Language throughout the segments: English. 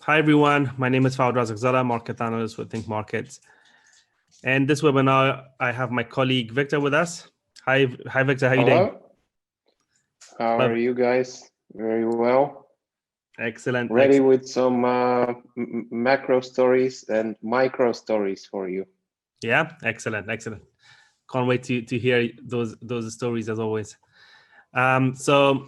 Hi everyone, my name is Fawad Razaqzada, market analyst with Think Markets. And this webinar, I have my colleague Victor with us. Hi Victor, how are you doing? Hello. How are you guys? Very well. Excellent. Ready with some macro stories and micro stories for you. Yeah, excellent. Can't wait to hear those stories as always. So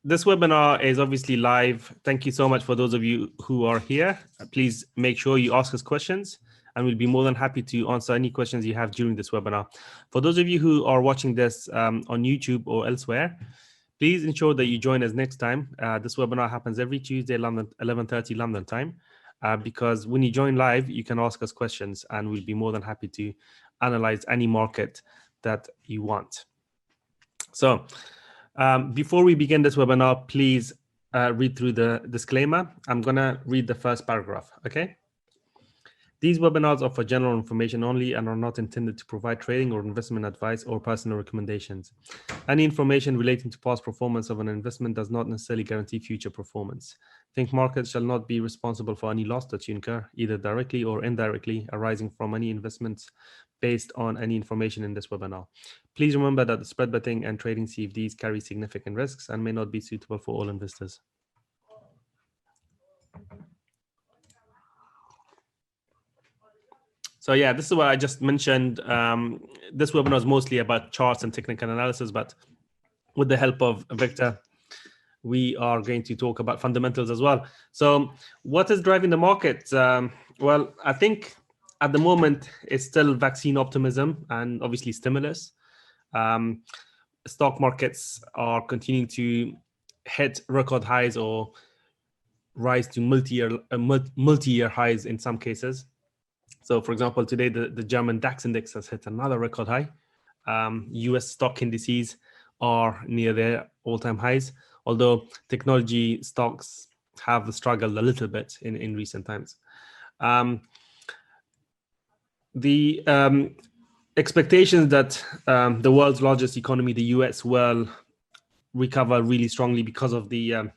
this webinar is obviously live. Thank you so much for those of you who are here. Please make sure you ask us questions and we'll be more than happy to answer any questions you have during this webinar. For those of you who are watching this on YouTube or elsewhere, please ensure that you join us next time. This webinar happens every Tuesday, 11:30 London time, because when you join live, you can ask us questions and we'll be more than happy to analyze any market that you want. So before we begin this webinar, please read through the disclaimer. I'm going to read the first paragraph, okay? These webinars are for general information only and are not intended to provide trading or investment advice or personal recommendations. Any information relating to past performance of an investment does not necessarily guarantee future performance. Think Markets shall not be responsible for any loss that you incur, either directly or indirectly, arising from any investments based on any information in this webinar. Please remember that the spread betting and trading CFDs carry significant risks and may not be suitable for all investors. So yeah, this is what I just mentioned. This webinar is mostly about charts and technical analysis, but with the help of Victor, we are going to talk about fundamentals as well. So what is driving the market? Well, I think at the moment, it's still vaccine optimism and obviously stimulus. Stock markets are continuing to hit record highs or rise to multi-year highs in some cases. So, for example, today the German DAX index has hit another record high. US stock indices are near their all-time highs, although technology stocks have struggled a little bit in recent times. The expectations that the world's largest economy, the US, will recover really strongly because of the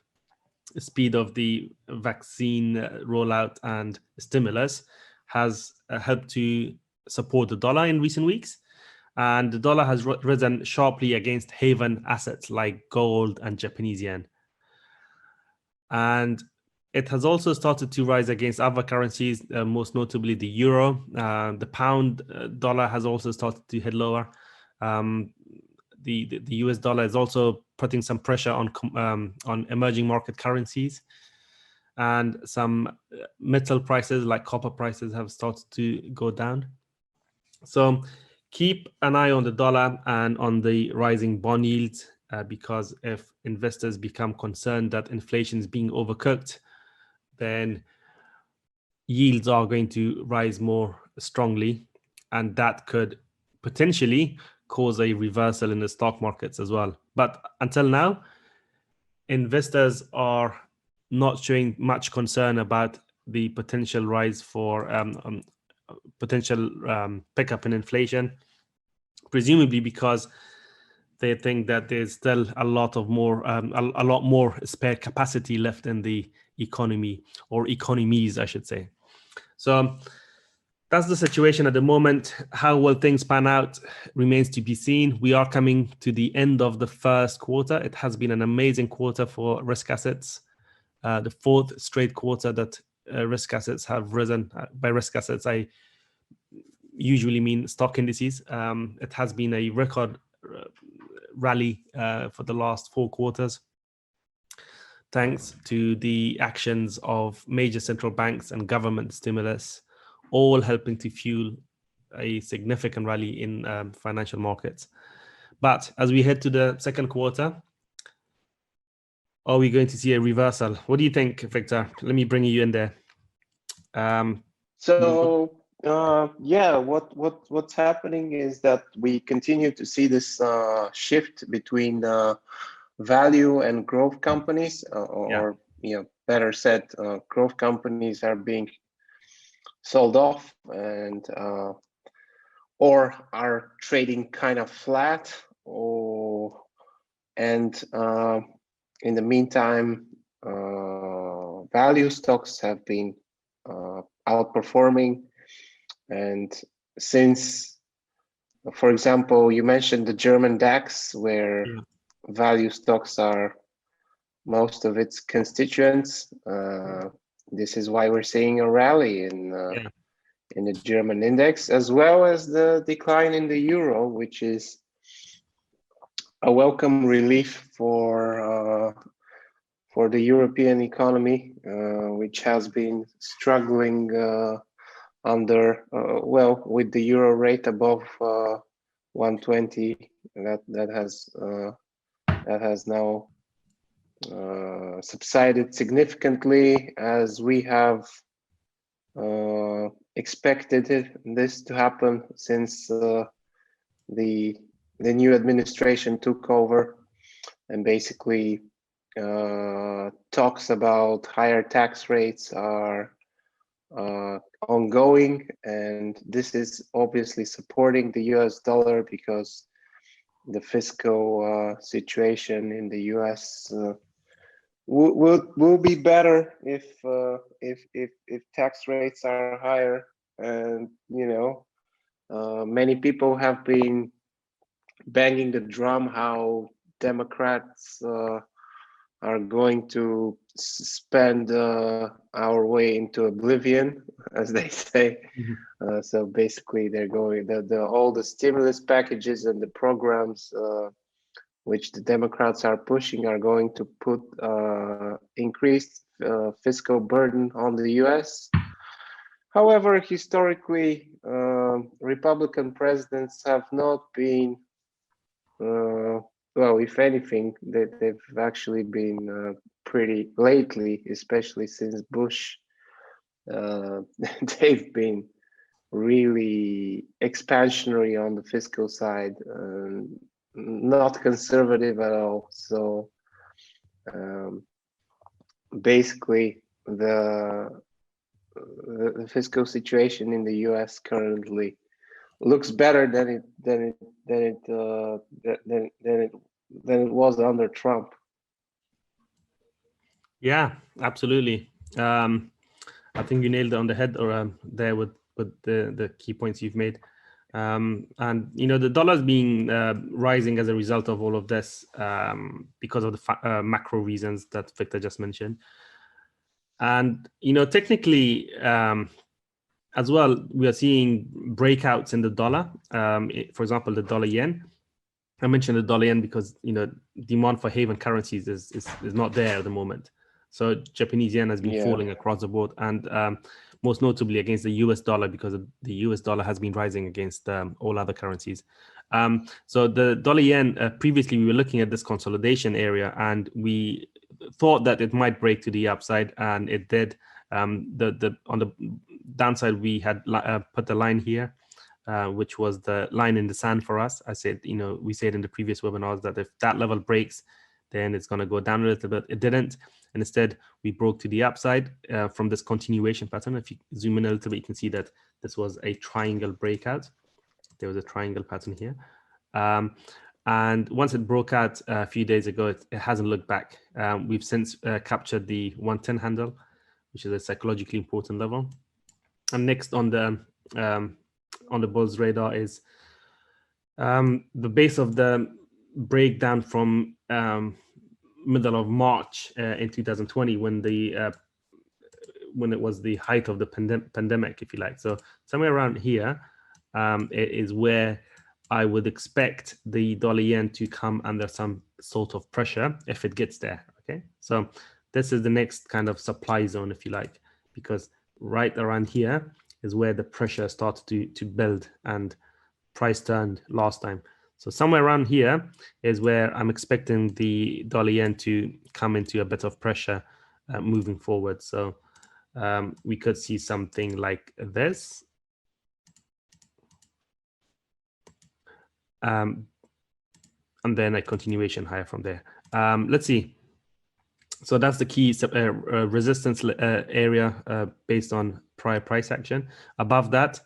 speed of the vaccine rollout and stimulus has helped to support the dollar in recent weeks. And the dollar has risen sharply against haven assets like gold and Japanese yen. And it has also started to rise against other currencies, most notably the euro. The pound dollar has also started to head lower. The US dollar is also putting some pressure on emerging market currencies. And some metal prices like copper prices have started to go down. So keep an eye on the dollar and on the rising bond yields, because if investors become concerned that inflation is being overcooked, then yields are going to rise more strongly, and that could potentially cause a reversal in the stock markets as well. But until now, investors are not showing much concern about the potential rise for potential pickup in inflation, presumably because they think that there's still a lot more spare capacity left in the economy, or economies, I should say. So that's the situation at the moment. How will things pan out remains to be seen. We are coming to the end of the first quarter. It has been an amazing quarter for risk assets. The fourth straight quarter that risk assets have risen. By risk assets, I usually mean stock indices. It has been a record rally for the last 4 quarters, thanks to the actions of major central banks and government stimulus, all helping to fuel a significant rally in financial markets. But as we head to the second quarter, are we going to see a reversal? What do you think, Victor? Let me bring you in there. Yeah, what's happening is that we continue to see this shift between value and growth companies, or better said, growth companies are being sold off and or are trading kind of flat, and in the meantime, value stocks have been outperforming. And since, for example, you mentioned the German DAX, where value stocks are most of its constituents. This is why we're seeing a rally in the German index, as well as the decline in the euro, which is a welcome relief for the European economy, which has been struggling under with the euro rate above 120. That has now subsided significantly, as we have expected this to happen since the new administration took over, and basically talks about higher tax rates are ongoing, and this is obviously supporting the US dollar, because the fiscal situation in the US will be better if tax rates are higher. And many people have been banging the drum how Democrats are going to spend our way into oblivion, as they say. So basically, they're going all the stimulus packages and the programs which the Democrats are pushing are going to put increased fiscal burden on the US. However, historically, Republican presidents have not been, well, if anything, they've actually been pretty lately, especially since Bush, they've been really expansionary on the fiscal side, not conservative at all. So basically, the fiscal situation in the U.S. currently looks better than it was under Trump. Yeah, absolutely. I think you nailed it on the head, or there with the key points you've made. And the dollar's been rising as a result of all of this, because of the macro reasons that Victor just mentioned. And technically, as well, we are seeing breakouts in the dollar. For example, the dollar yen. I mentioned the dollar yen because demand for haven currencies is not there at the moment. So Japanese yen has been falling across the board, and most notably against the US dollar, because the US dollar has been rising against all other currencies. So the dollar yen, previously we were looking at this consolidation area, and we thought that it might break to the upside, and it did. On the downside, we had put the line here, which was the line in the sand for us. I said, we said in the previous webinars that if that level breaks, then it's going to go down a little bit. It didn't. And instead, we broke to the upside from this continuation pattern. If you zoom in a little bit, you can see that this was a triangle breakout. There was a triangle pattern here. And once it broke out a few days ago, it hasn't looked back. We've since captured the 110 handle, which is a psychologically important level. And next on the bull's radar is the base of the breakdown from middle of March in 2020, when it was the height of the pandemic, if you like. So somewhere around here it is where I would expect the dollar yen to come under some sort of pressure if it gets there. Okay, so this is the next kind of supply zone, if you like, because right around here is where the pressure started to build and price turned last time. So somewhere around here is where I'm expecting the dollar yen to come into a bit of pressure moving forward. So we could see something like this. And then a continuation higher from there. Let's see. So that's the key resistance area based on prior price action. Above that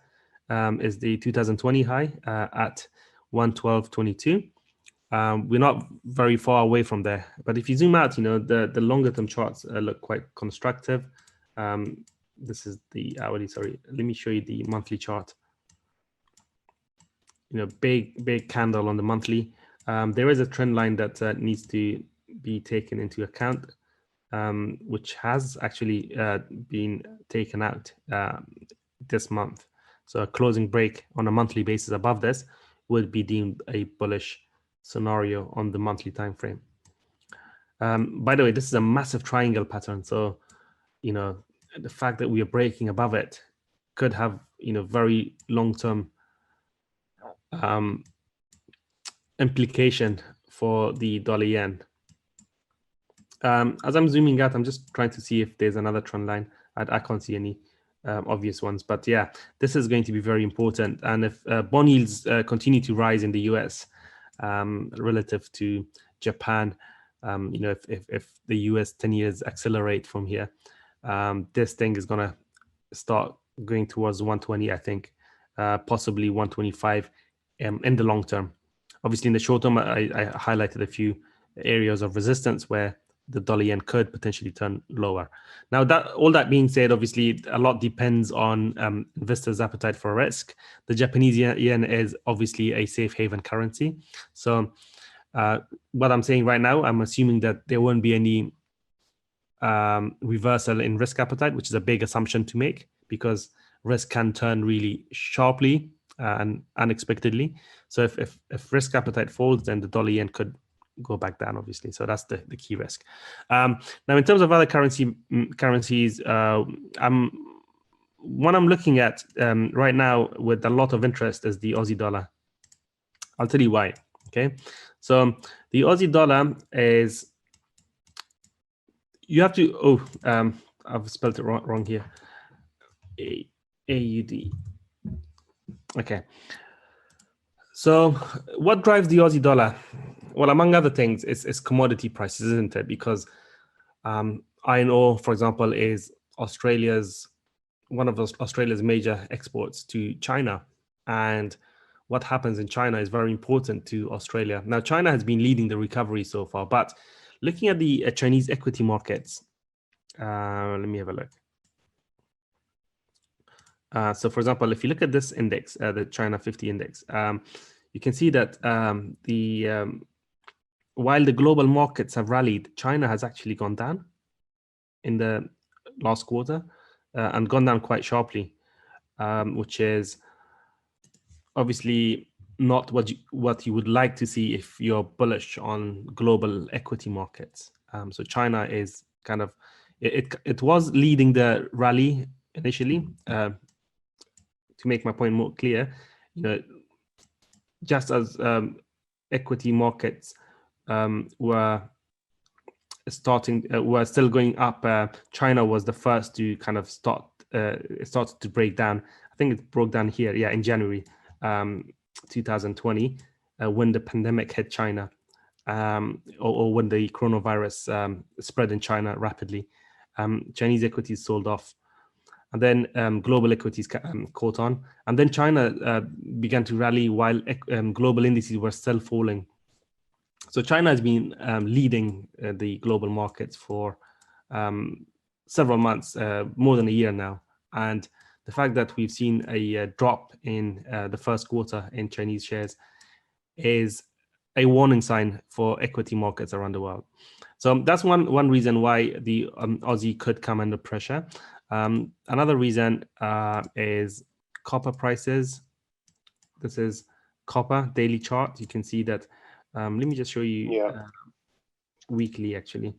is the 2020 high at 112.22. We're not very far away from there. But if you zoom out, the longer term charts look quite constructive. This is the hourly. Sorry, let me show you the monthly chart. Big candle on the monthly. There is a trend line that needs to be taken into account, which has actually been taken out this month. So a closing break on a monthly basis above this would be deemed a bullish scenario on the monthly time frame. By the way, this is a massive triangle pattern. So, the fact that we are breaking above it could have, very long-term implication for the dollar yen. As I'm zooming out, I'm just trying to see if there's another trend line. I can't see any obvious ones, but yeah, this is going to be very important. And if bond yields continue to rise in the US relative to Japan, if the US 10 years accelerate from here, this thing is going to start going towards 120, I think, possibly 125 in the long term. Obviously, in the short term, I highlighted a few areas of resistance where the dollar yen could potentially turn lower. Now, all that being said, obviously, a lot depends on investors' appetite for risk. The Japanese yen is obviously a safe haven currency. So what I'm saying right now, I'm assuming that there won't be any reversal in risk appetite, which is a big assumption to make because risk can turn really sharply and unexpectedly. So if risk appetite falls, then the dollar yen could go back down, obviously. So that's the key risk. Now, in terms of other currencies, what I'm looking at right now with a lot of interest is the Aussie dollar. I'll tell you why. Okay, so the Aussie dollar is, you have to, I've spelled it wrong here. AUD. Okay. So what drives the Aussie dollar? Well, among other things, it's commodity prices, isn't it? Because iron ore, for example, is one of Australia's major exports to China. And what happens in China is very important to Australia. Now, China has been leading the recovery so far, but looking at the Chinese equity markets, let me have a look. So, for example, if you look at this index, the China 50 index, you can see that while the global markets have rallied, China has actually gone down in the last quarter and gone down quite sharply, which is obviously not what you would like to see if you're bullish on global equity markets. So China is kind of, it was leading the rally initially. To make my point more clear, just as equity markets were still going up, China was the first to kind of started to break down. I think it broke down here, in January 2020, when the pandemic hit China, or when the coronavirus spread in China rapidly. Chinese equities sold off, and then global equities caught on, and then China began to rally while global indices were still falling. So China has been leading the global markets for several months, more than a year now. And the fact that we've seen a drop in the first quarter in Chinese shares is a warning sign for equity markets around the world. So that's one reason why the Aussie could come under pressure. Another reason is copper prices. This is copper daily chart. You can see that. Let me just show you weekly, actually.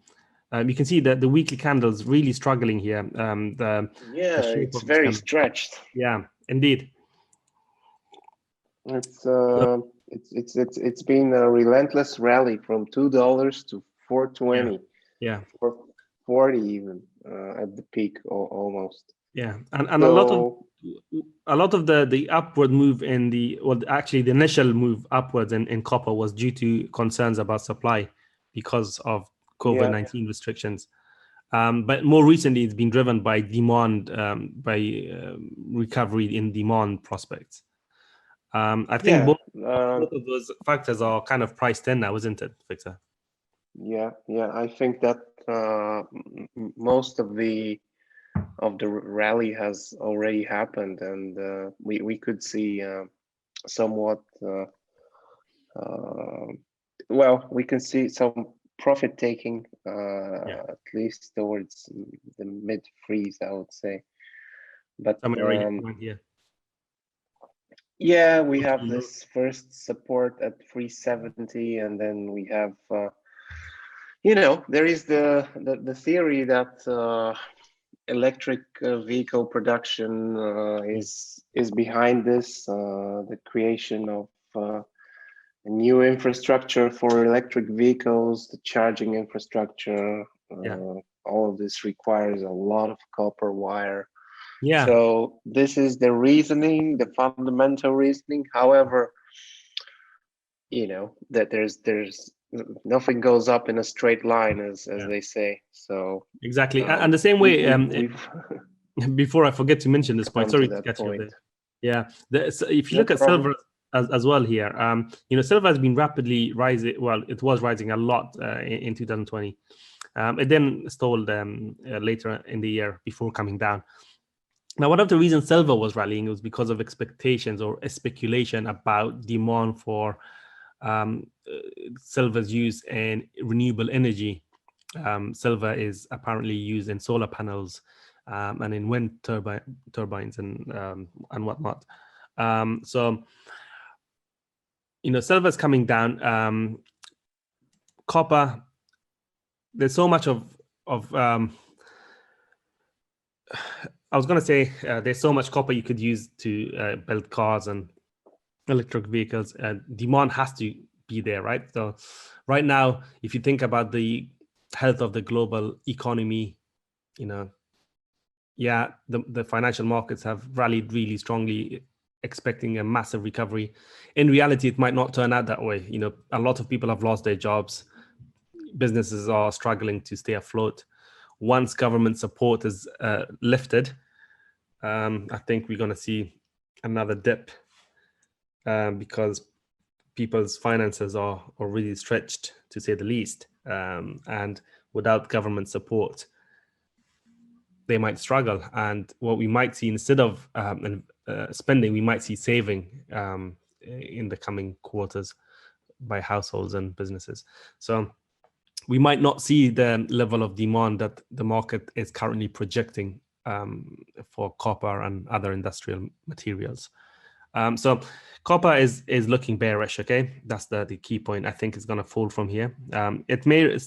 You can see that the weekly candles really struggling here. It's very stretched. Yeah, indeed. It's been a relentless rally from $2 to $4.20. Yeah. $4.40 even at the peak, almost. Yeah, and so, a lot of the upward move in the initial move upwards in copper was due to concerns about supply because of COVID-19 restrictions. But more recently, it's been driven by demand, by recovery in demand prospects. I think both um, of those factors are kind of priced in now, isn't it, Victor? yeah. I think that most of the rally has already happened, and we could see somewhat. Well, we can see some profit taking, Yeah, at least towards the mid freeze, I would say. But some area here. yeah, we have this first support at 370, and then we have, there is the theory that electric vehicle production is behind this, the creation of a new infrastructure for electric vehicles, the charging infrastructure. All of this requires a lot of copper wire. Yeah. So this is the reasoning, the fundamental reasoning. However, that there's nothing goes up in a straight line, as they say. So exactly, and the same way. Before I forget to mention this point, sorry to catch you there. Yeah, so if you look at silver as well here, silver has been rapidly rising. Well, it was rising a lot in 2020. It then stalled later in the year before coming down. Now, one of the reasons silver was rallying was because of expectations or speculation about demand for silver's use in renewable energy. Silver is apparently used in solar panels and in wind turbines and whatnot. So, silver is coming down. Copper, there's so much of I was going to say there's so much copper you could use to build cars and electric vehicles. Demand has to be there, right? So right now, if you think about the health of the global economy, the financial markets have rallied really strongly, expecting a massive recovery. In reality, it might not turn out that way. A lot of people have lost their jobs. Businesses are struggling to stay afloat. Once government support is lifted, I think we're going to see another dip because people's finances are already stretched, to say the least. And without government support, they might struggle. And what we might see, instead of spending, we might see saving in the coming quarters by households and businesses. So we might not see the level of demand that the market is currently projecting for copper and other industrial materials. So copper is looking bearish. Okay, that's the key point. I think it's going to fall from here. It may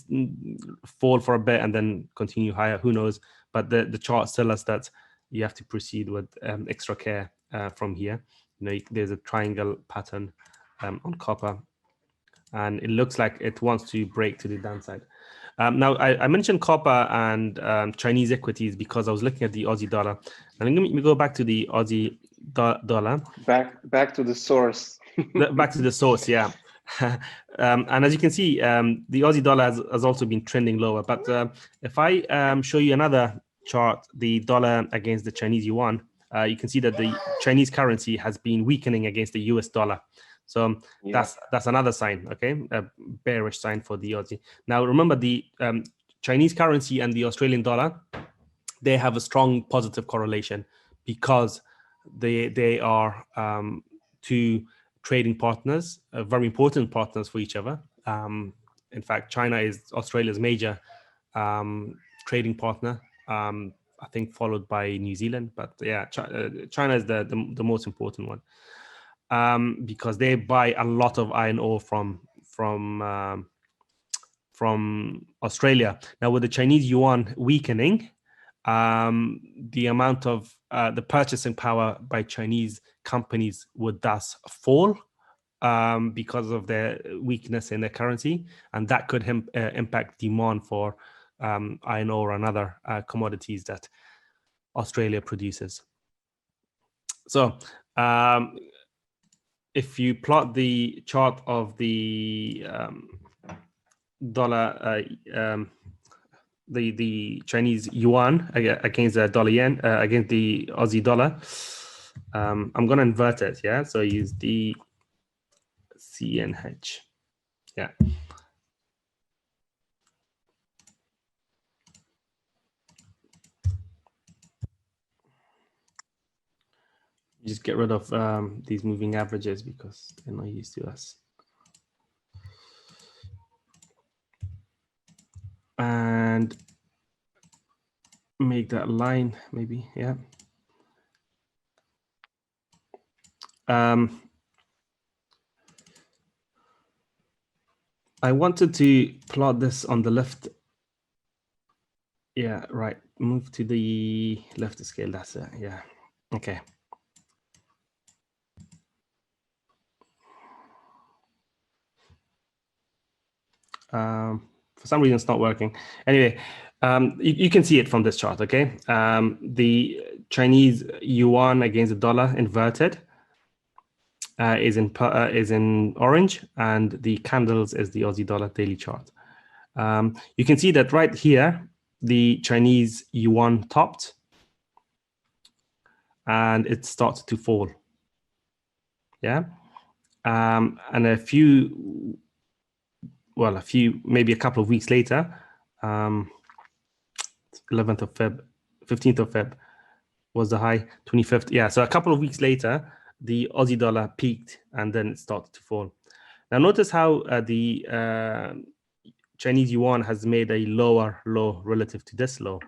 fall for a bit and then continue higher. Who knows? But the charts tell us that you have to proceed with extra care from here. There's a triangle pattern on copper, and it looks like it wants to break to the downside. Now, I mentioned copper and Chinese equities because I was looking at the Aussie dollar. And let me go back to the Aussie dollar. Back to the source. Back to the source, yeah. And as you can see, the Aussie dollar has also been trending lower. But if I show you another chart, the dollar against the Chinese yuan, you can see that the Chinese currency has been weakening against the US dollar. So that's another sign, okay? A bearish sign for the Aussie. Now, remember the Chinese currency and the Australian dollar, they have a strong positive correlation because they are two trading partners, very important partners for each other. In fact, China is Australia's major trading partner, I think followed by New Zealand. But yeah, China is the most important one. Because they buy a lot of iron ore from Australia. Now, with the Chinese yuan weakening, the amount of the purchasing power by Chinese companies would thus fall because of their weakness in their currency, and that could impact demand for iron ore and other commodities that Australia produces. So, if you plot the chart of the dollar, the Chinese yuan against the dollar yen, against the Aussie dollar, I'm going to invert it. Yeah. So use the CNH. Yeah. Just get rid of these moving averages because they're not used to us. And make that line maybe. Yeah. I wanted to plot this on the left. Yeah, right. Move to the left scale. That's it. Yeah. Okay. For some reason, it's not working. Anyway, you can see it from this chart. Okay. The Chinese yuan against the dollar inverted is in orange, and the candles is the Aussie dollar daily chart. You can see that right here, the Chinese yuan topped and it started to fall. Yeah. And maybe a couple of weeks later, 11th of Feb, 15th of Feb was the high, 25th. Yeah. So a couple of weeks later, the Aussie dollar peaked and then it started to fall. Now notice how the Chinese yuan has made a lower low relative to this low.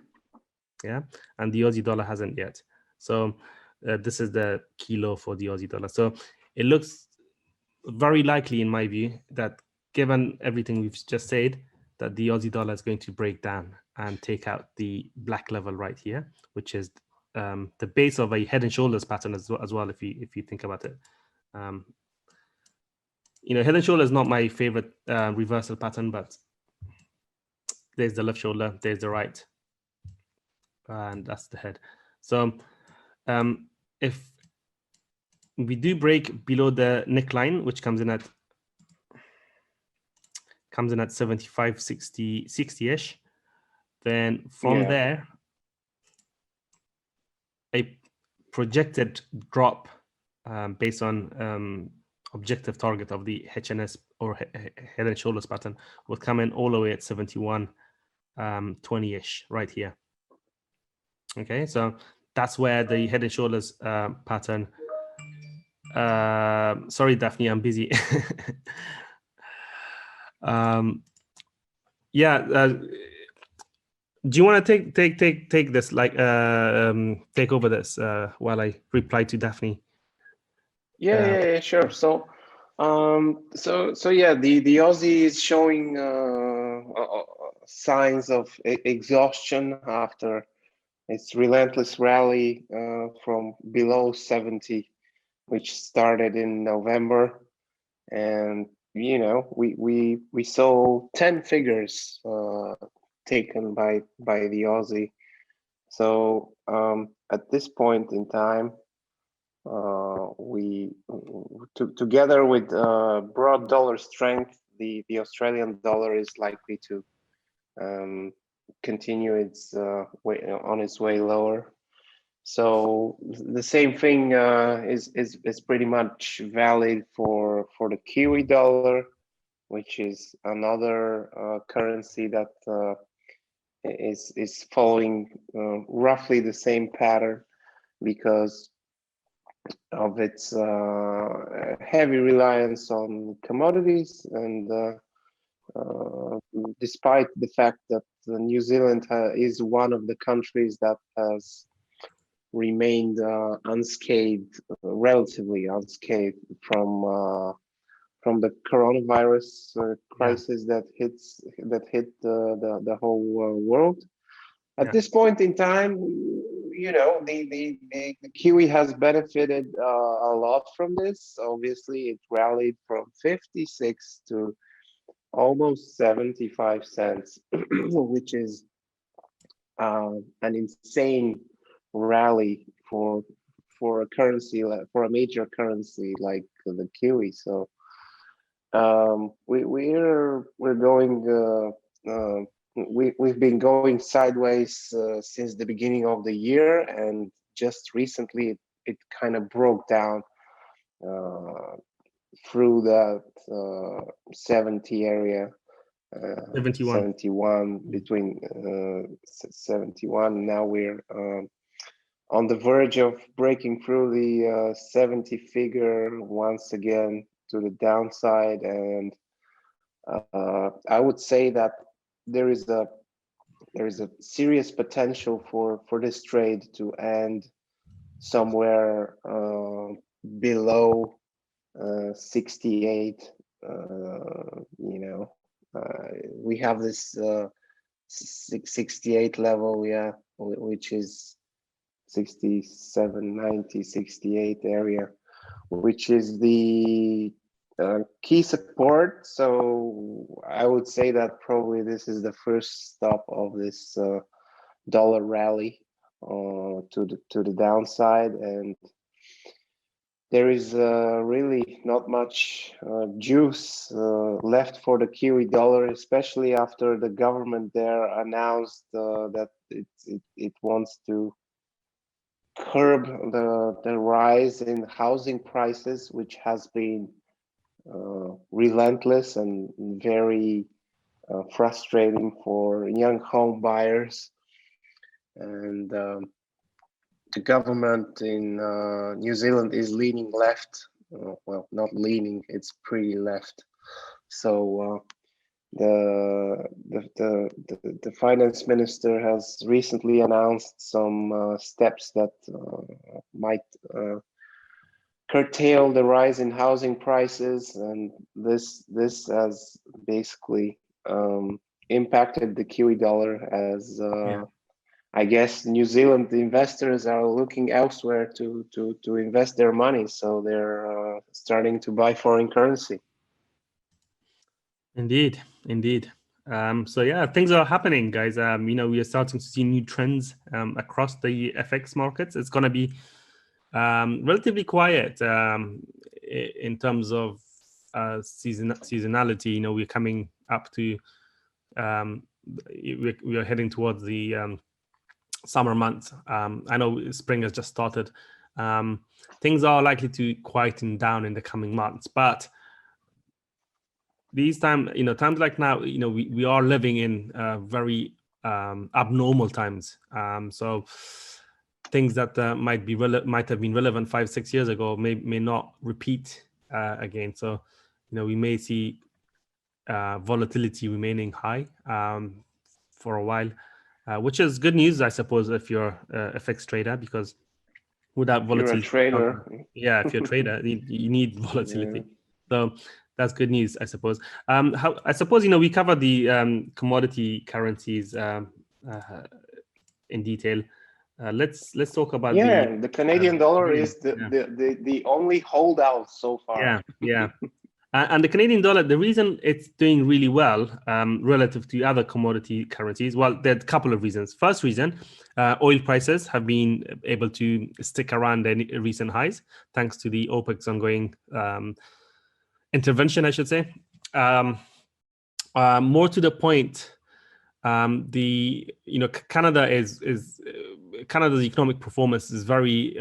Yeah. And the Aussie dollar hasn't yet. So this is the key low for the Aussie dollar. So it looks very likely, in my view, that given everything we've just said, that the Aussie dollar is going to break down and take out the black level right here, which is the base of a head and shoulders pattern as well. If you think about it, head and shoulder is not my favorite reversal pattern, but there's the left shoulder, there's the right, and that's the head. So if we do break below the neckline, which comes in at 75, 60-ish, then from there, a projected drop based on objective target of the HNS or head and shoulders pattern will come in all the way at 71, 20-ish right here. Okay, so that's where the head and shoulders pattern. Sorry, Daphne, I'm busy. Do you want to take this, like take over this while I reply to Daphne? Yeah, sure. So yeah, the Aussie is showing signs of exhaustion after its relentless rally from below 70, which started in November, and we saw 10 figures taken by the Aussie. So at this point in time, we together with broad dollar strength, the Australian dollar is likely to continue its on its way lower. So the same thing is pretty much valid for the Kiwi dollar, which is another currency that is following roughly the same pattern because of its heavy reliance on commodities, and despite the fact that New Zealand is one of the countries that has remained unscathed, relatively unscathed from the coronavirus crisis that hit the whole world. At this point in time, the Kiwi has benefited a lot from this. Obviously, it rallied from 56 to almost 75 cents, which is an insane rally for a currency, for a major currency like the Kiwi. So we're going. We've been going sideways since the beginning of the year, and just recently it kind of broke down through that 70 area, 71 between 71. Now we're on the verge of breaking through the 70 figure once again to the downside, and I would say that there is a serious potential for this trade to end somewhere below 68. We have this 68 level, yeah, which is 67, 90, 68 area, which is the key support. So I would say that probably this is the first stop of this dollar rally to the downside, and there is really not much juice left for the Kiwi dollar, especially after the government there announced that it wants to curb the rise in housing prices, which has been relentless and very frustrating for young home buyers. And the government in New Zealand is leaning left. Well, not leaning; it's pretty left. So the finance minister has recently announced some steps that might curtail the rise in housing prices, and this has basically impacted the Kiwi dollar as I guess New Zealand investors are looking elsewhere to invest their money, so they're starting to buy foreign currency. Indeed. So yeah, things are happening, guys. We are starting to see new trends across the FX markets. It's going to be relatively quiet in terms of seasonality. We're coming up to we are heading towards the summer months. I know spring has just started. Things are likely to quieten down in the coming months, but these times like now, we are living in very abnormal times. So things that might have been relevant 5-6 years ago may not repeat again. So we may see volatility remaining high for a while, which is good news, I suppose, if you're a FX trader, because without volatility, you're a trader. If you're a trader, you need volatility. Yeah. So that's good news, I suppose. I suppose we covered the commodity currencies in detail. Let's talk about the Canadian dollar is the only holdout so far. Yeah. And the Canadian dollar, the reason it's doing really well relative to other commodity currencies, well, there are a couple of reasons. First reason, oil prices have been able to stick around their recent highs thanks to the OPEC's ongoing intervention, I should say. More to the point, Canada's economic performance is very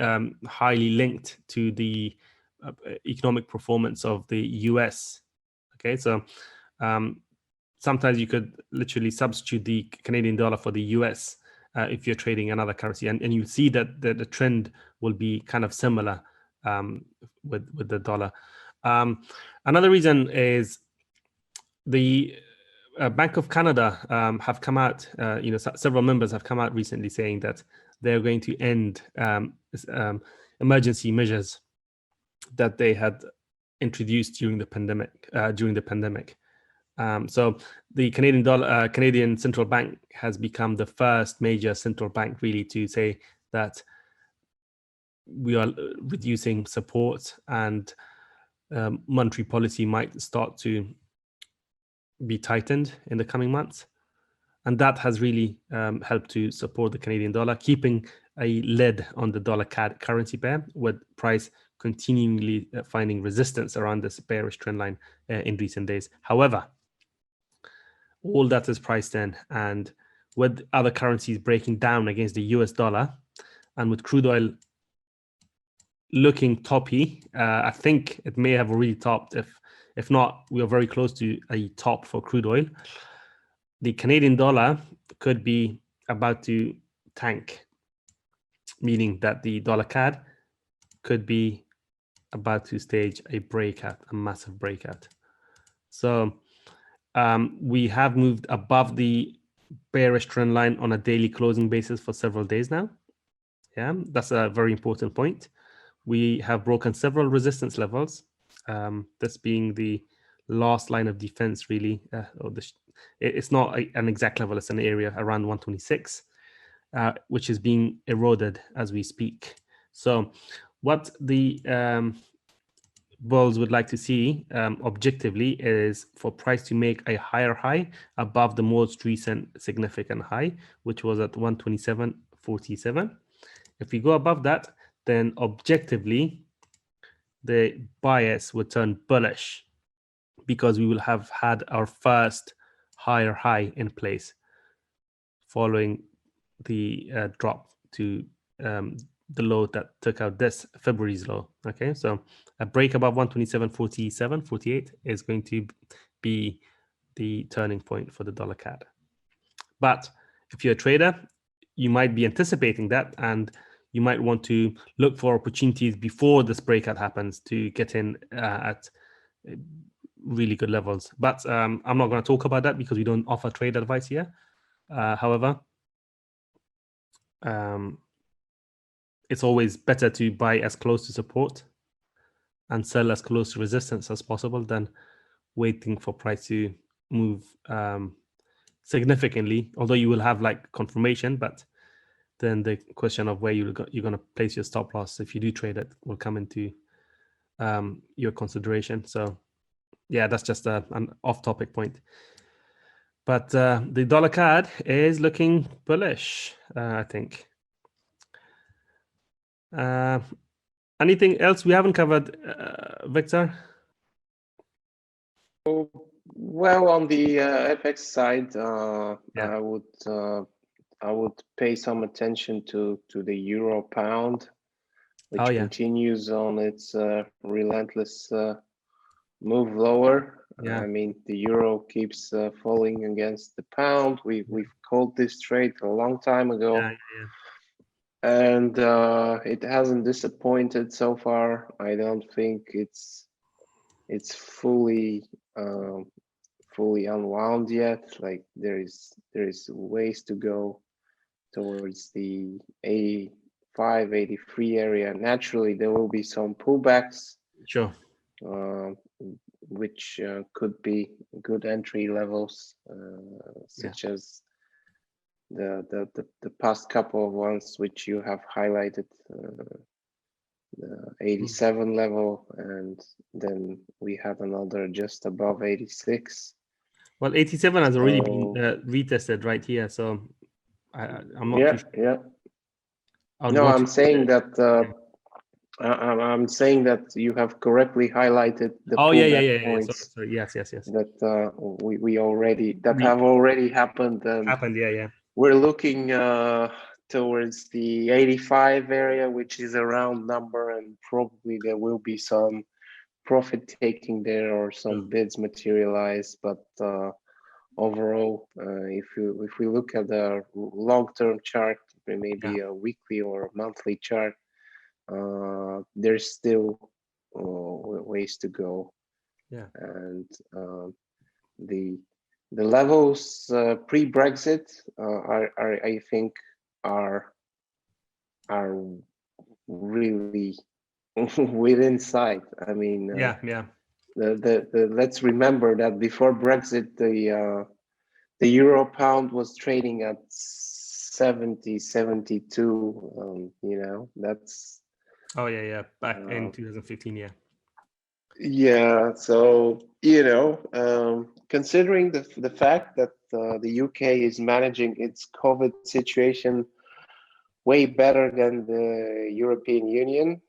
highly linked to the economic performance of the US. Okay, so sometimes you could literally substitute the Canadian dollar for the US if you're trading another currency, and you see that the trend will be kind of similar with the dollar. Another reason is the Bank of Canada have come out, several members have come out recently saying that they're going to end emergency measures that they had introduced during the pandemic. So the Canadian Central Bank has become the first major central bank really to say that we are reducing support, and monetary policy might start to be tightened in the coming months. And that has really helped to support the Canadian dollar, keeping a lid on the dollar CAD currency pair, with price continually finding resistance around this bearish trend line in recent days. However, all that is priced in, and with other currencies breaking down against the US dollar, and with crude oil looking toppy. I think it may have already topped. If not, we are very close to a top for crude oil. The Canadian dollar could be about to tank, meaning that the dollar CAD could be about to stage a breakout, a massive breakout. So we have moved above the bearish trend line on a daily closing basis for several days now. Yeah, that's a very important point. We have broken several resistance levels, this being the last line of defense, really. It's not an exact level, it's an area around 126, which is being eroded as we speak. So what the bulls would like to see objectively is for price to make a higher high above the most recent significant high, which was at 127.47. If we go above that, then objectively the bias would turn bullish because we will have had our first higher high in place following the drop to the low that took out this February's low. Okay, so a break above 127.47, 48 is going to be the turning point for the dollar CAD. But if you're a trader, you might be anticipating that, and you might want to look for opportunities before this breakout happens to get in at really good levels. But I'm not going to talk about that because we don't offer trade advice here. However, it's always better to buy as close to support and sell as close to resistance as possible than waiting for price to move significantly, although you will have like confirmation, but then the question of where you're going to place your stop loss if you do trade it will come into your consideration. So yeah, that's just an off-topic point. But the dollar CAD is looking bullish, I think. Anything else we haven't covered, Victor? Well, on the FX side, Yeah. I would pay some attention to the euro pound, which continues on its relentless move lower. Yeah. I mean, the euro keeps falling against the pound. We've called this trade a long time ago. Yeah. And it hasn't disappointed so far. I don't think it's fully unwound yet. Like there is ways to go towards the 85, 83 area. Naturally, there will be some pullbacks. Sure. Which could be good entry levels, such as the past couple of ones which you have highlighted, the 87 level, and then we have another just above 86. Well, 87 has already been retested right here, so I'm not too sure. Yeah. No, I'm saying that I'm saying that you have correctly highlighted the pullback points. Sorry. Yes. That we already have already happened. Happened, yeah. We're looking towards the 85 area, which is a round number, and probably there will be some profit taking there or some bids materialize. But overall, if we look at the long-term chart, maybe a weekly or monthly chart, there's still ways to go. Yeah. And the levels pre-Brexit I think are really within sight. I mean, the let's remember that before Brexit, the euro pound was trading at 70, 72. That's back in 2015. Yeah, so considering the fact that the UK is managing its COVID situation way better than the European Union.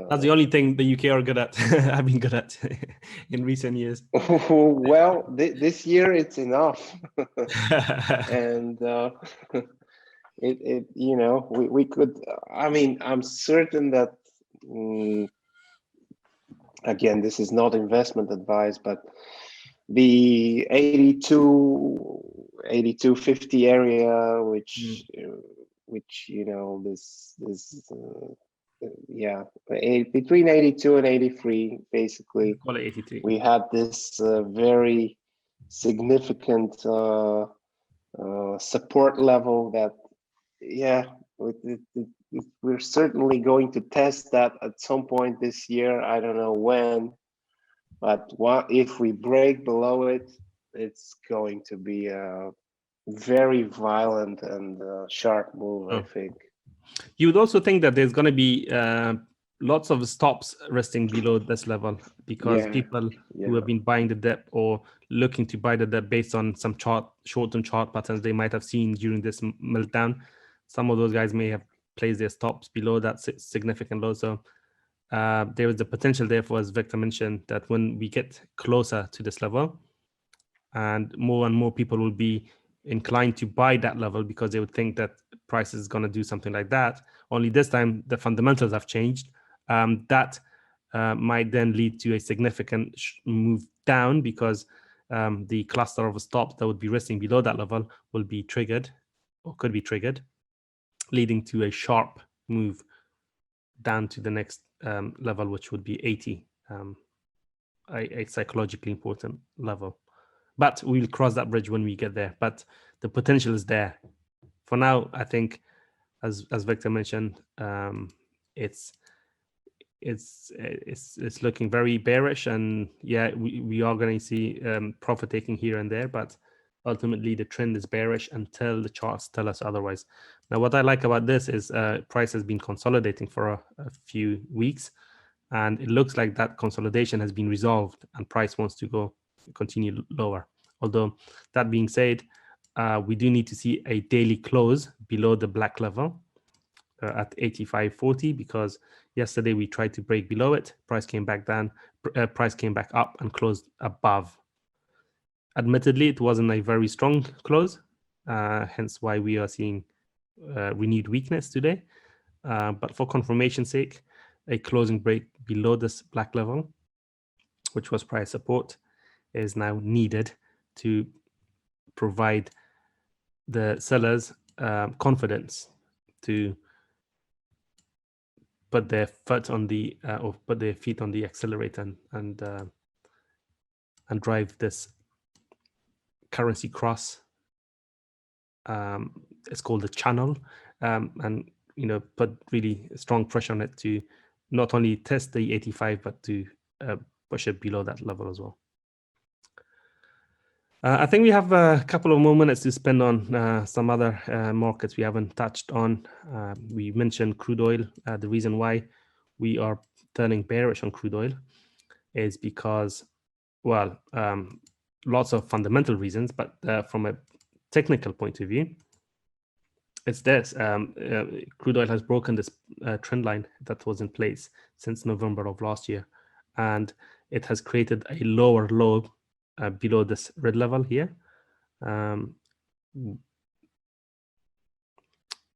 That's the only thing the UK are good at. I've been good at in recent years. Well, this year it's enough, and we could. I mean, I'm certain that again, this is not investment advice, but the 82.50 area, which between 82 and 83, basically, call it 83. we had this very significant support level that, we're certainly going to test that at some point this year. I don't know when, but if we break below it, it's going to be a very violent and sharp move, I think. You would also think that there's going to be lots of stops resting below this level, because people who have been buying the dip or looking to buy the dip based on some short-term chart patterns they might have seen during this meltdown, some of those guys may have placed their stops below that significant low. So there is the potential, therefore, as Victor mentioned, that when we get closer to this level, and more people will be inclined to buy that level because they would think that price is going to do something like that. Only this time the fundamentals have changed. That might then lead to a significant move down, because the cluster of stops that would be resting below that level will be triggered, or could be triggered, leading to a sharp move down to the next level, which would be 80, a psychologically important level. But we'll cross that bridge when we get there. But the potential is there. For now, I think, as Victor mentioned, it's looking very bearish, and we are going to see profit taking here and there, but ultimately the trend is bearish until the charts tell us otherwise. Now, what I like about this is price has been consolidating for a few weeks, and it looks like that consolidation has been resolved, and price wants to continue lower. Although that being said, we do need to see a daily close below the black level at 85.40, because yesterday we tried to break below it, price came back down, price came back up and closed above. Admittedly, it wasn't a very strong close, hence why we are seeing renewed weakness today. But for confirmation's sake, a closing break below this black level, which was price support, is now needed to provide the sellers confidence to put their foot on the or put their feet on the accelerator and drive this currency cross. It's called the channel, and put really strong pressure on it to not only test the 85, but to push it below that level as well. I think we have a couple of more minutes to spend on some other markets we haven't touched on. We mentioned crude oil. The reason why we are turning bearish on crude oil is because, well, lots of fundamental reasons, but from a technical point of view, it's this. Crude oil has broken this trend line that was in place since November of last year, and it has created a lower low below this red level here.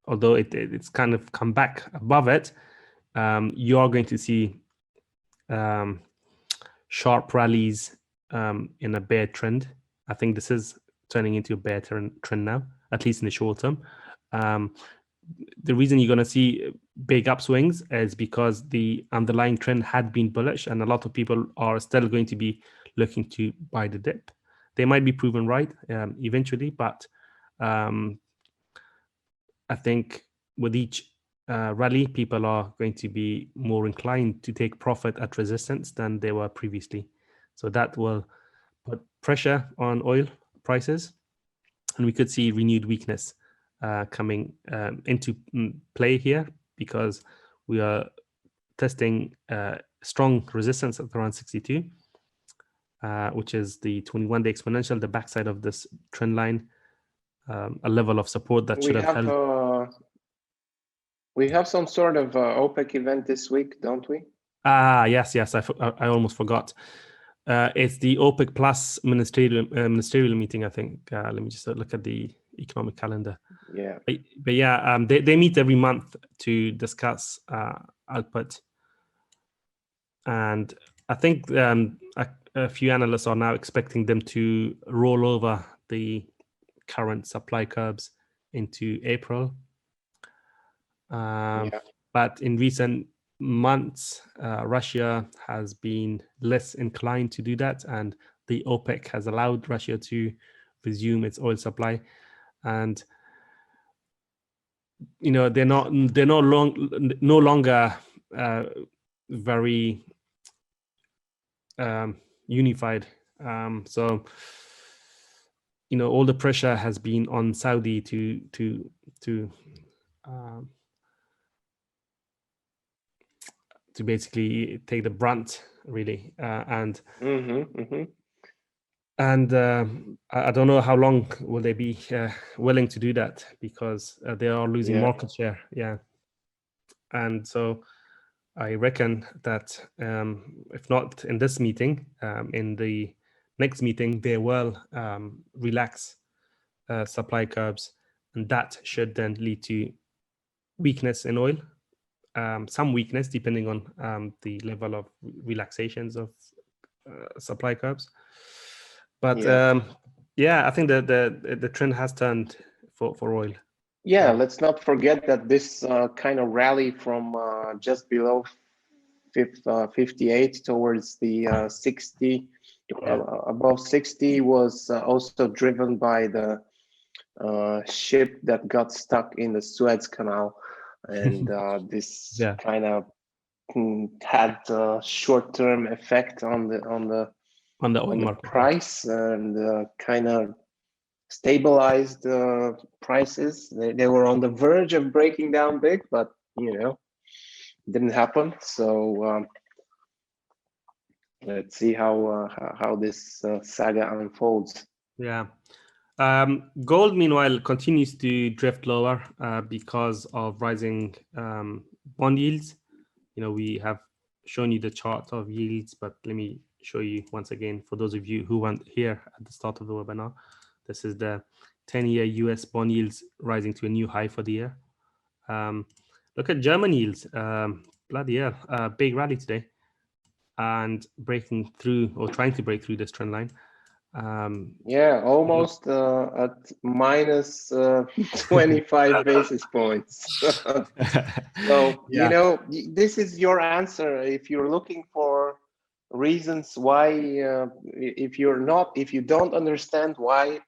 Although it's kind of come back above it, you are going to see sharp rallies in a bear trend. I think this is turning into a bear trend now, at least in the short term. The reason you're going to see big upswings is because the underlying trend had been bullish, and a lot of people are still going to be looking to buy the dip. They might be proven right eventually, but I think with each rally, people are going to be more inclined to take profit at resistance than they were previously. So that will put pressure on oil prices, and we could see renewed weakness coming into play here, because we are testing strong resistance at around 62, which is the 21-day exponential, the backside of this trend line, a level of support that should have held. We have some sort of OPEC event this week, don't we? Yes. I almost forgot. It's the OPEC Plus ministerial meeting, I think. Let me just look at the economic calendar. Yeah. But yeah, they meet every month to discuss output and I think a few analysts are now expecting them to roll over the current supply curbs into April. But in recent months, Russia has been less inclined to do that, and the OPEC has allowed Russia to resume its oil supply, and they're no longer very unified. So all the pressure has been on Saudi to basically take the brunt, really, and and I don't know how long will they be willing to do that, because they are losing market share. And so I reckon that if not in this meeting, in the next meeting, they will relax supply curbs, and that should then lead to weakness in oil, some weakness depending on the level of relaxations of supply curbs. But I think that the trend has turned for oil. Yeah, let's not forget that this kind of rally from just below 58 towards the 60, above 60, was also driven by the ship that got stuck in the Suez Canal, and this kind of had a short-term effect on the oil market price, and kind of stabilized prices. They were on the verge of breaking down big, but didn't happen. So let's see how this saga unfolds. Gold, meanwhile, continues to drift lower because of rising bond yields. We have shown you the chart of yields, but let me show you once again for those of you who weren't here at the start of the webinar. This is the 10-year US bond yields rising to a new high for the year. Look at German yields. Bloody hell, big rally today, and breaking through, or trying to break through, this trend line. Almost at minus 25 basis points. So this is your answer if you're looking for reasons why, if you don't understand why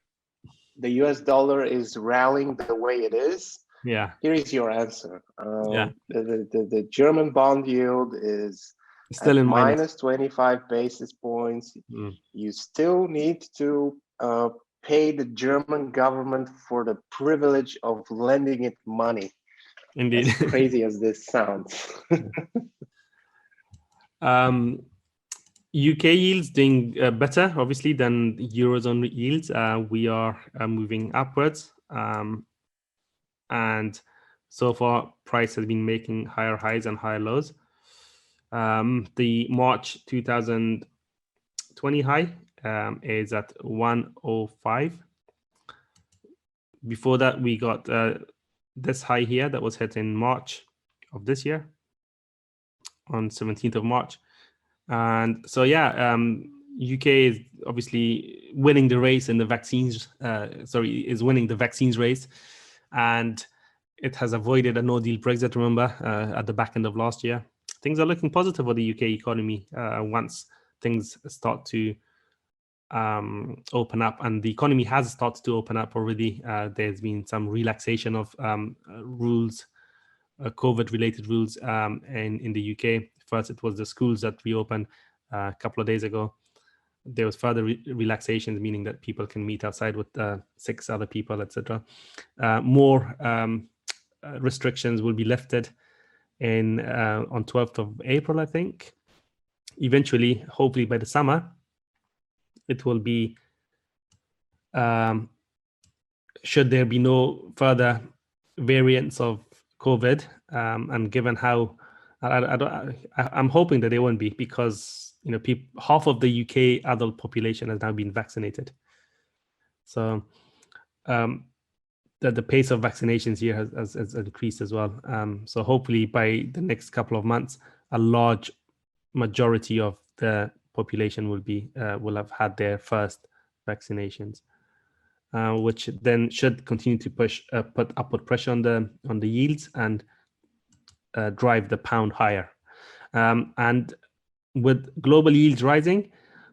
the US dollar is rallying the way it is, here is your answer. The German bond yield is still in minus 25 basis points. You still need to pay the German government for the privilege of lending it money. Indeed. As crazy as this sounds. UK yields doing better, obviously, than Eurozone yields. We are moving upwards. And so far, price has been making higher highs and higher lows. The March 2020 high is at 105. Before that, we got this high here that was hit in March of this year, on 17th of March. And so, UK is obviously winning the race in the vaccines. Is winning the vaccines race, and it has avoided a no-deal Brexit. Remember, at the back end of last year, things are looking positive for the UK economy once things start to open up, and the economy has started to open up already. There's been some relaxation of rules, COVID-related rules in the UK. First, it was the schools that reopened a couple of days ago. There was further relaxations, meaning that people can meet outside with 6 other people, etc. More restrictions will be lifted on 12th of April, I think. Eventually, hopefully by the summer, it will be, should there be no further variants of COVID, and given how, I'm hoping that they won't be, because half of the UK adult population has now been vaccinated. So the pace of vaccinations here has increased as well. So hopefully by the next couple of months, a large majority of the population will have had their first vaccinations, which then should continue to put upward pressure on the yields and drive the pound higher. And with global yields rising,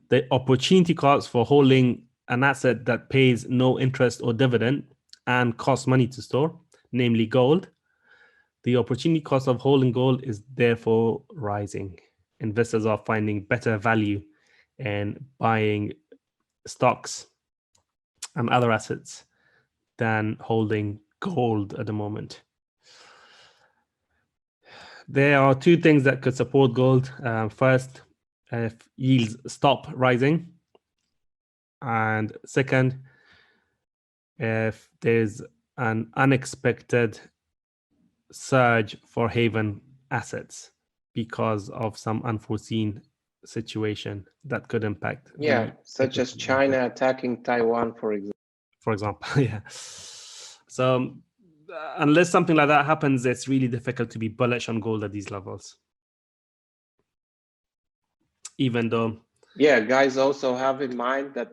the opportunity cost for holding an asset that pays no interest or dividend and costs money to store, namely gold, the opportunity cost of holding gold is therefore rising. Investors are finding better value in buying stocks and other assets than holding gold at the moment. There are two things that could support gold. First, if yields stop rising. And second, if there's an unexpected surge for haven assets because of some unforeseen situation that could impact. Yeah, such as China attacking Taiwan, for example. For example, yeah. So unless something like that happens, it's really difficult to be bullish on gold at these levels. Even though, yeah, guys, also have in mind that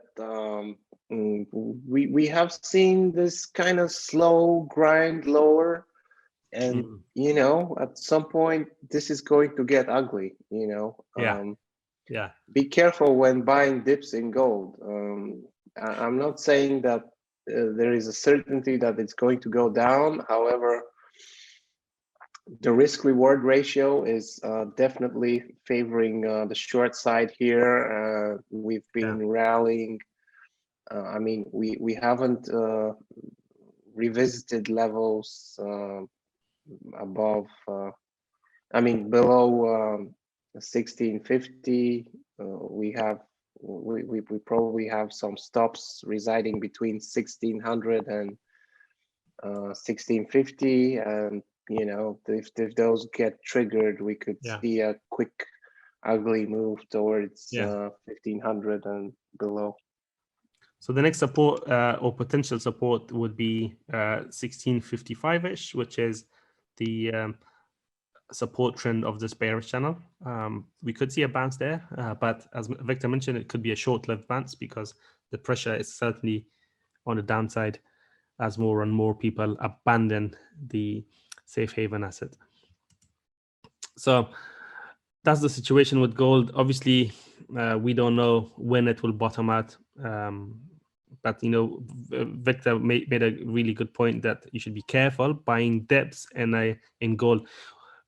we have seen this kind of slow grind lower, and you know, at some point this is going to get ugly. You know, yeah. Be careful when buying dips in gold. I'm not saying that there is a certainty that it's going to go down. However, the risk-reward ratio is definitely favoring the short side here. We've been rallying. I mean, we haven't revisited levels above. I mean, below 1650. We probably have some stops residing between 1600 and 1650, and you know, if those get triggered, we could see a quick ugly move towards 1500 and below. So the next support or potential support would be 1655-ish, which is the support trend of this bearish channel. We could see a bounce there, but as Victor mentioned, it could be a short-lived bounce because the pressure is certainly on the downside as more and more people abandon the safe haven asset. So that's the situation with gold. Obviously, we don't know when it will bottom out. But you know, Victor made a really good point that you should be careful buying dips in gold.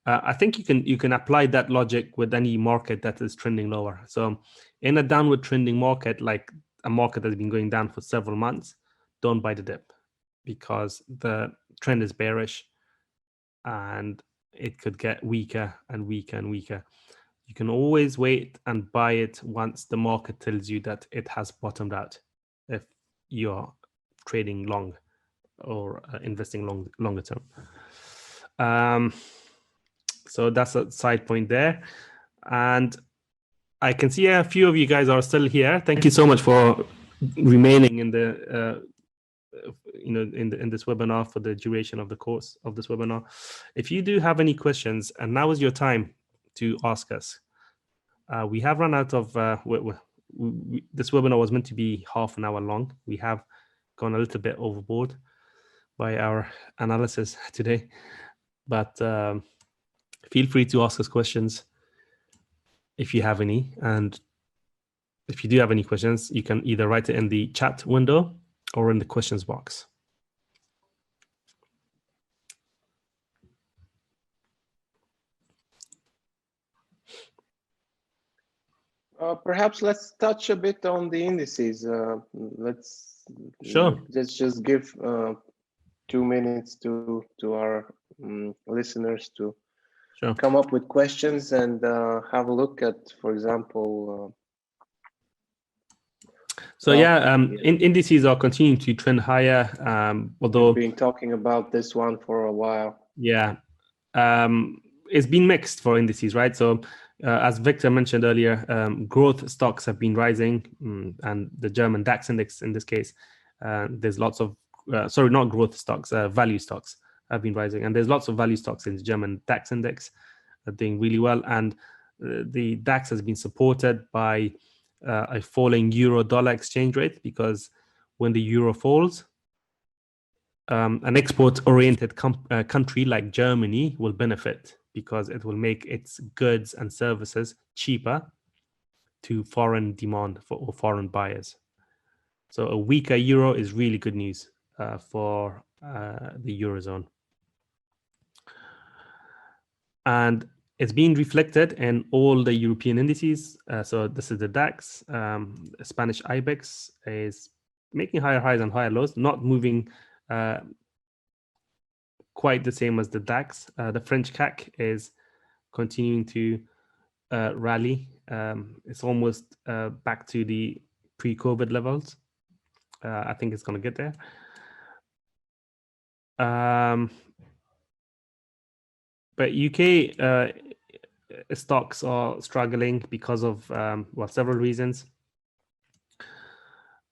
I think you can apply that logic with any market that is trending lower. So in a downward trending market, like a market that's been going down for several months, don't buy the dip because the trend is bearish and it could get weaker and weaker and weaker. You can always wait and buy it once the market tells you that it has bottomed out, if you're trading long or investing longer term. So that's a side point there. And I can see a few of you guys are still here. Thank you so much for remaining in the in this webinar for the duration of the course of this webinar. If you do have any questions, and now is your time to ask us. We have run out of this webinar was meant to be half an hour long. We have gone a little bit overboard by our analysis today, but feel free to ask us questions if you have any. And if you do have any questions, you can either write it in the chat window or in the questions box. Perhaps let's touch a bit on the indices. Let's just give 2 minutes to our listeners to come up with questions and have a look at, for example. Indices are continuing to trend higher. Although we've been talking about this one for a while. Yeah, it's been mixed for indices, right? So as Victor mentioned earlier, growth stocks have been rising, and the German DAX index in this case, there's lots of not growth stocks, value stocks have been rising, and there's lots of value stocks in the German DAX index doing really well. And The DAX has been supported by a falling euro-dollar exchange rate, because when the euro falls, an export-oriented country like Germany will benefit, because it will make its goods and services cheaper to foreign demand or foreign buyers. So a weaker euro is really good news for the Eurozone. And it's being reflected in all the European indices. So this is the DAX. Spanish IBEX is making higher highs and higher lows, not moving quite the same as the DAX. The French CAC is continuing to rally. It's almost back to the pre-COVID levels. I think it's going to get there. But UK stocks are struggling because of well, several reasons.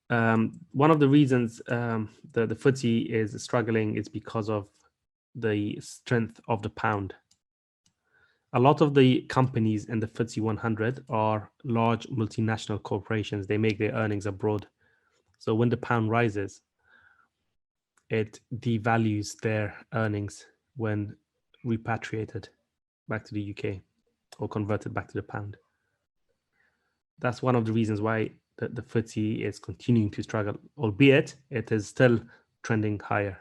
One of the reasons the FTSE is struggling is because of the strength of the pound. A lot of the companies in the FTSE 100 are large multinational corporations. They make their earnings abroad. So when the pound rises, it devalues their earnings when repatriated back to the UK or converted back to the pound. That's one of the reasons why the FTSE is continuing to struggle, albeit it is still trending higher,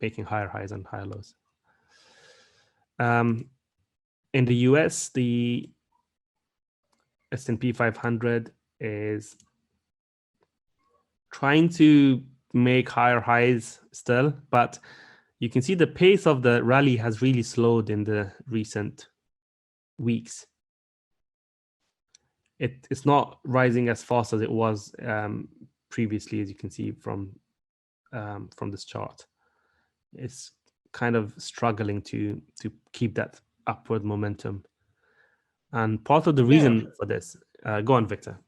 making higher highs and higher lows. In the US, the S&P 500 is trying to make higher highs still, but you can see the pace of the rally has really slowed in the recent weeks. It's not rising as fast as it was previously, as you can see from this chart. It's kind of struggling to keep that upward momentum. And part of the reason for this, go on, Victor.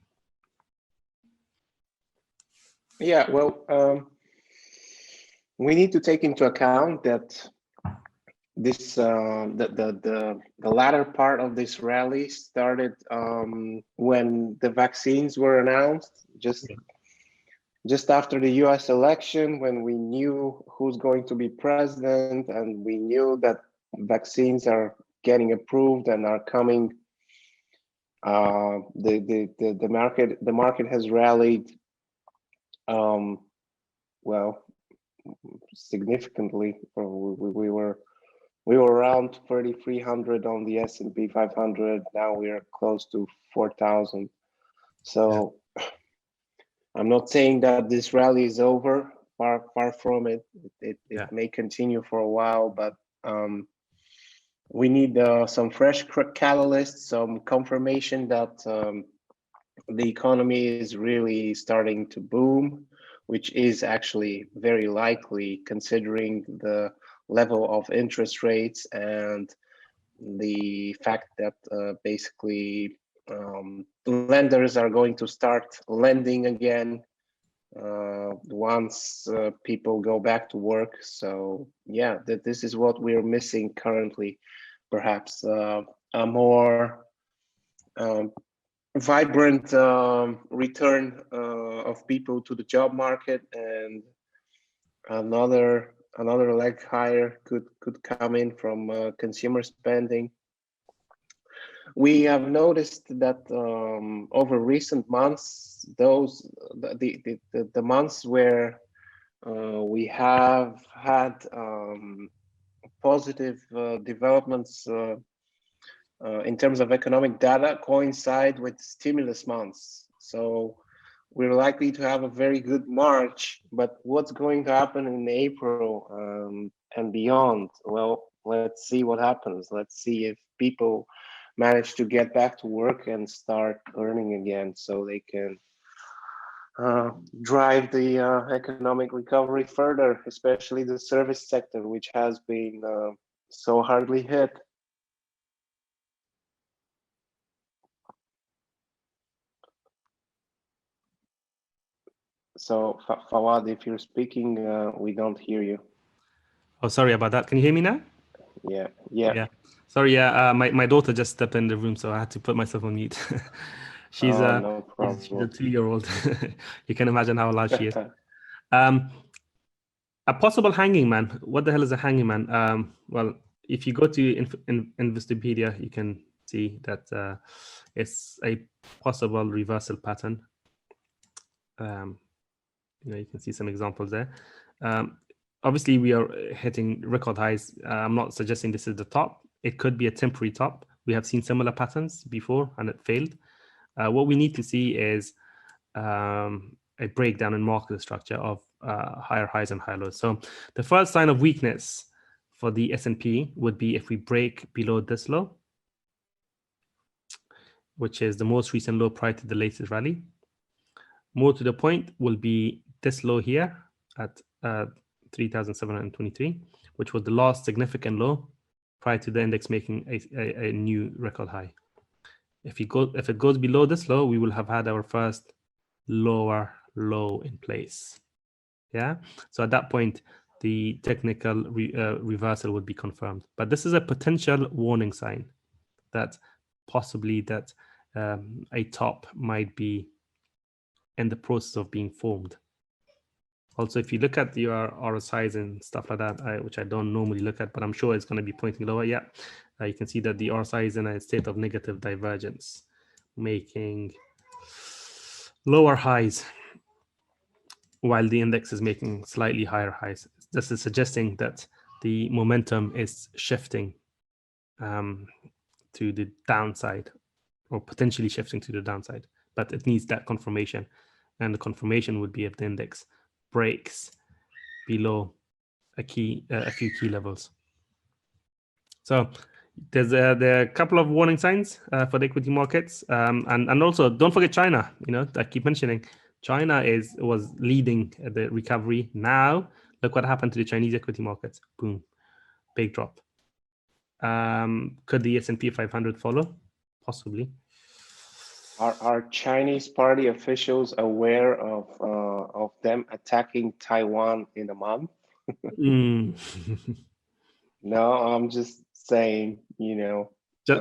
Yeah, well, we need to take into account that this the latter part of this rally started when the vaccines were announced, just after the US election, when we knew who's going to be president, and we knew that vaccines are getting approved and are coming. The market has rallied well, significantly. We were around 3,300 on the S&P 500. Now we are close to 4,000. So I'm not saying that this rally is over. Far from it. It may continue for a while, but we need some fresh catalysts, some confirmation that the economy is really starting to boom, which is actually very likely considering the level of interest rates and the fact that basically lenders are going to start lending again once people go back to work. So yeah, this is what we're missing currently. Perhaps a more vibrant return of people to the job market, and another leg higher could come in from consumer spending. We have noticed that over recent months, the months where we have had positive developments in terms of economic data coincide with stimulus months. So we're likely to have a very good March, but what's going to happen in April and beyond? Well, let's see what happens. Let's see if people manage to get back to work and start earning again, so they can drive the economic recovery further, especially the service sector, which has been so hardly hit. So Fawad, if you're speaking, we don't hear you. Oh, sorry about that. Can you hear me now? Yeah. Sorry, my daughter just stepped in the room, so I had to put myself on mute. she's no she's a problem. 2-year-old. You can imagine how large she is. A possible hanging man. What the hell is a hanging man? Well, if you go to Investopedia, you can see that it's a possible reversal pattern. You can see some examples there. Obviously, we are hitting record highs. I'm not suggesting this is the top. It could be a temporary top. We have seen similar patterns before, and it failed. What we need to see is a breakdown in market structure of higher highs and higher lows. So the first sign of weakness for the S&P would be if we break below this low, which is the most recent low prior to the latest rally. More to the point will be this low here at 3,723, which was the last significant low prior to the index making a new record high. If it goes below this low, we will have had our first lower low in place. Yeah. So at that point, the technical reversal would be confirmed. But this is a potential warning sign that possibly that a top might be in the process of being formed. Also, if you look at your RSIs and stuff like that, which I don't normally look at, but I'm sure it's going to be pointing lower. Yeah, you can see that the RSI is in a state of negative divergence, making lower highs while the index is making slightly higher highs. This is suggesting that the momentum is shifting to the downside, or potentially shifting to the downside, but it needs that confirmation. And the confirmation would be if the index breaks below a few key levels. So there are a couple of warning signs for the equity markets, and also don't forget China. I keep mentioning China was leading the recovery. Now look what happened to the Chinese equity markets. Boom, big drop. Could the S&P 500 follow? Possibly. Are Chinese party officials aware of them attacking Taiwan in a month? No, I'm just saying,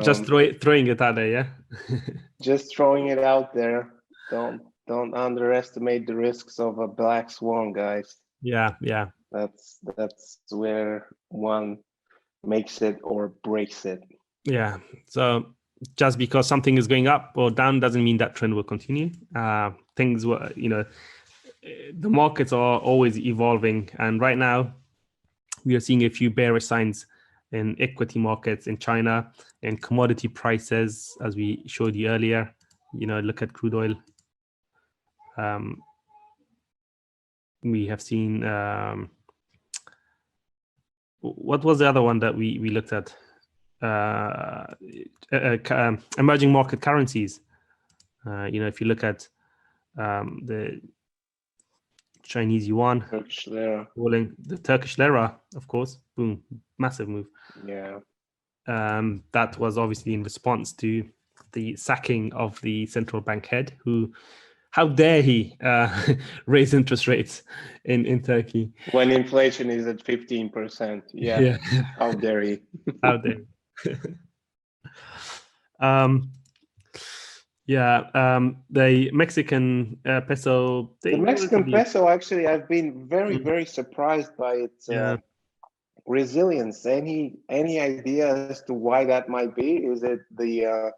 just throwing it out there, yeah. Just throwing it out there. Don't underestimate the risks of a black swan, guys. Yeah. That's where one makes it or breaks it. Yeah. So just because something is going up or down doesn't mean that trend will continue. Things were, the markets are always evolving, and right now we are seeing a few bearish signs in equity markets in China and commodity prices, as we showed you earlier. Look at crude oil. We have seen what was the other one that we looked at? Emerging market currencies. If you look at the Chinese yuan, Turkish lira, the Turkish lira, of course, boom, massive move. Yeah. That was obviously in response to the sacking of the central bank head, who, how dare he raise interest rates in Turkey when inflation is at 15%? Yeah. How dare he? How dare the Mexican peso. The Mexican peso, actually, I've been very, very surprised by its resilience. Any idea as to why that might be? Is it the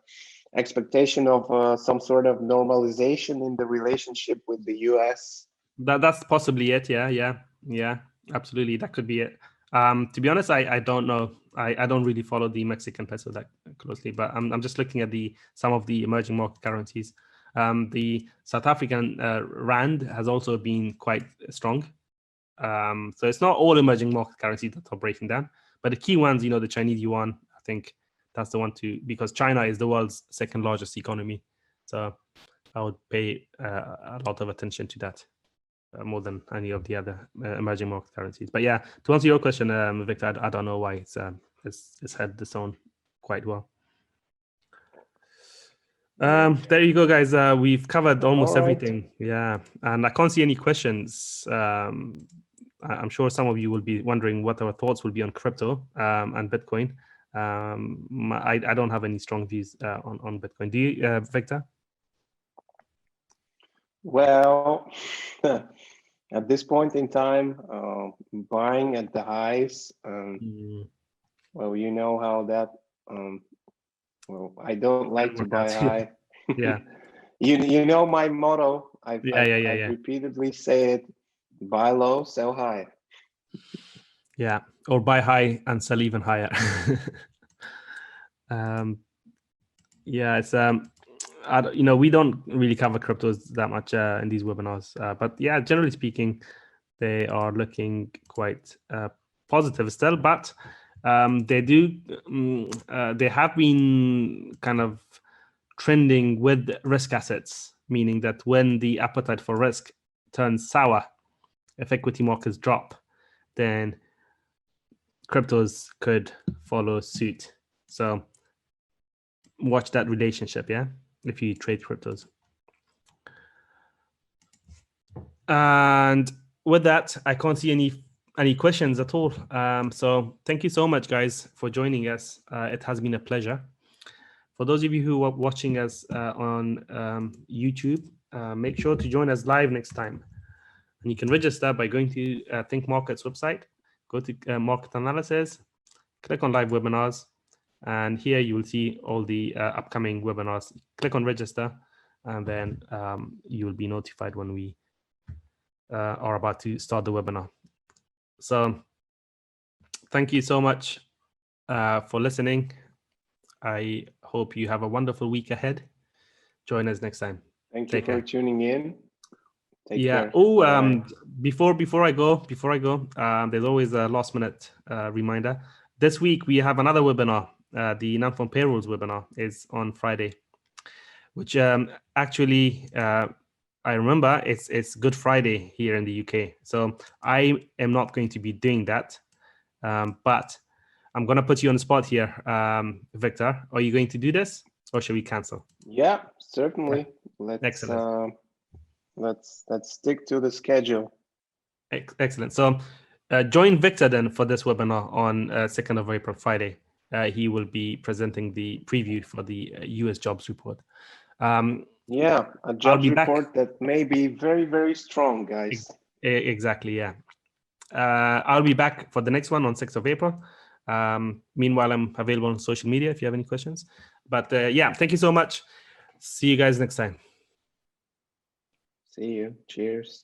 expectation of some sort of normalization in the relationship with the US? That's possibly it. Yeah, absolutely, that could be it. To be honest, I don't know. I don't really follow the Mexican peso that closely, but I'm just looking at some of the emerging market currencies. The South African rand has also been quite strong. So it's not all emerging market currencies that are breaking down, but the key ones, the Chinese yuan, I think that's the one because China is the world's second largest economy. So I would pay a lot of attention to that. More than any of the other emerging market currencies. But yeah, to answer your question, Victor, I don't know why it's had this on quite well. There you go, guys. We've covered almost everything. Yeah, and I can't see any questions. I'm sure some of you will be wondering what our thoughts will be on crypto and Bitcoin. I don't have any strong views on Bitcoin. Do you, Victor? Well, at this point in time, buying at the highs. Well, you know how that. Well, I don't like to buy high. Yeah. You know my motto. I've Yeah. repeatedly say it: buy low, sell high. Yeah, or buy high and sell even higher. Yeah, it's we don't really cover cryptos that much in these webinars, but yeah, generally speaking, they are looking quite positive still. But they have been kind of trending with risk assets, meaning that when the appetite for risk turns sour, if equity markets drop, then cryptos could follow suit. So watch that relationship, yeah, if you trade cryptos. And with that, I can't see any questions at all. So thank you so much, guys, for joining us. It has been a pleasure. For those of you who are watching us on YouTube, make sure to join us live next time. And you can register by going to Think Markets website, go to Market Analysis, click on Live Webinars, and here you will see all the upcoming webinars. Click on Register, and then you will be notified when we are about to start the webinar. So thank you so much for listening. I hope you have a wonderful week ahead. Join us next time. Thank you for tuning in. Take care. Oh, before I go, there's always a last minute reminder. This week we have another webinar. The non-farm payrolls webinar is on Friday, which actually I remember it's Good Friday here in the UK. So I am not going to be doing that, but I'm going to put you on the spot here, Victor. Are you going to do this, or should we cancel? Yeah, certainly. Excellent. Let's stick to the schedule. Excellent. So join Victor then for this webinar on 2nd of April, Friday. He will be presenting the preview for the US jobs report. Yeah, a jobs report that may be very, very strong, guys. Exactly, yeah. I'll be back for the next one on 6th of April. Meanwhile, I'm available on social media if you have any questions. But yeah, thank you so much. See you guys next time. See you. Cheers.